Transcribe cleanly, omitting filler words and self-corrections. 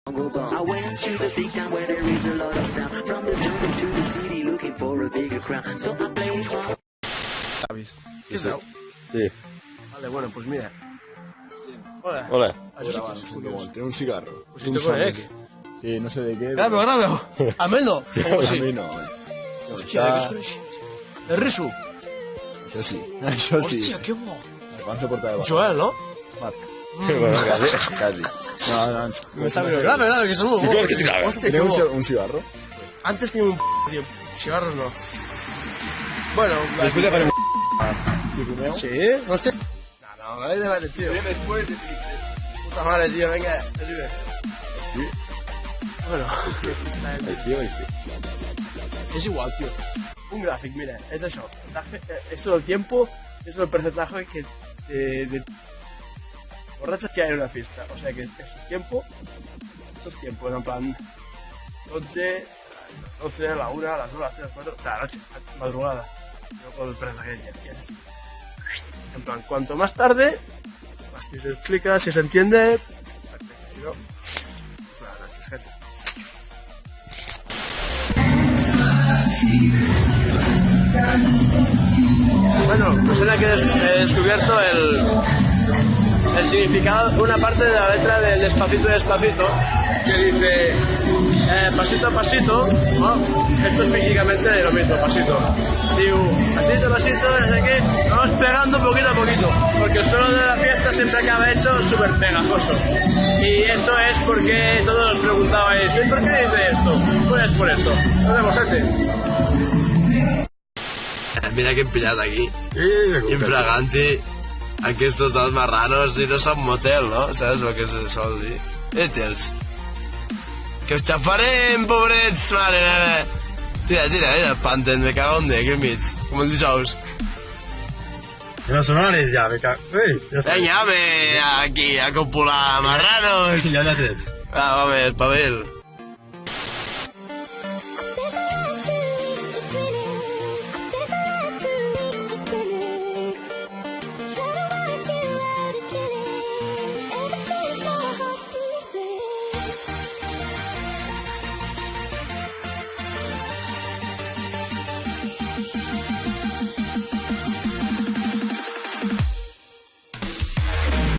I went to the big town where there is a lot of sound. From the jungle to the city looking for a bigger crown. So I played my... ¿Sabes? ¿Qué es eso? Sí. Vale, bueno, pues mira. Hola. Hola. Tiene un cigarro. Pues si te conec. Sí, no sé de qué. Gràveu. Ameno. Com A sí? mi no, Hòstia, de què es coneixia? De Risu. Això sí, això sí. Hòstia, que bo. Abans de portar de barra. Joel, no? Marc. Bueno, Quasi. No. Grave, que son muy ¿Qué te grave? Hostia, ¿Tiene qué bo. un cigarro? Antes tenía un tío. Cigarros no. Bueno, Después de hacer un... ¿Cicumeo? ¿Sí? Hostia. No, vale, tío. Después de... Puta madre, tío, venga, ayude. Sí. Bueno, Ahí sí. es igual, tío. Un gráfico, mira, es eso. Eso del tiempo, eso del porcentaje que de borrachos que hay en una fiesta. O sea que esos tiempos, en plan 12, a la 1, a las 2, a las 3, a las 4, la noche, madrugada. No con el porcentaje que es. En plan, cuanto más tarde, más te se explica, si se entiende, perfecto. Si no, pues la noche, gente. Bueno, pues en la que he descubierto el significado, una parte de la letra del Despacito Despacito, que dice pasito a pasito, ¿no? Esto es físicamente lo mismo, pasito. Digo, pasito a pasito, no sé qué, vamos pegando poquito a poquito, porque el suelo de la fiesta siempre acaba hecho súper pegajoso. Y eso es porque todos nos preguntabais, ¿y por qué dice esto? Pues es por esto. Nos vemos, gente. Mira que hem pillat aquí, infraganti, aquests dos marranos i no són motel, no? Saps el que se sol dir? Ètels. Que us xafarem, pobrets, mare meva. Tira, espanten, me cago en aquí al mig, com el dijous. Que no son horas ya, me cago. Vinga, home, aquí a copular marranos. Ya te has Va, home, espavil.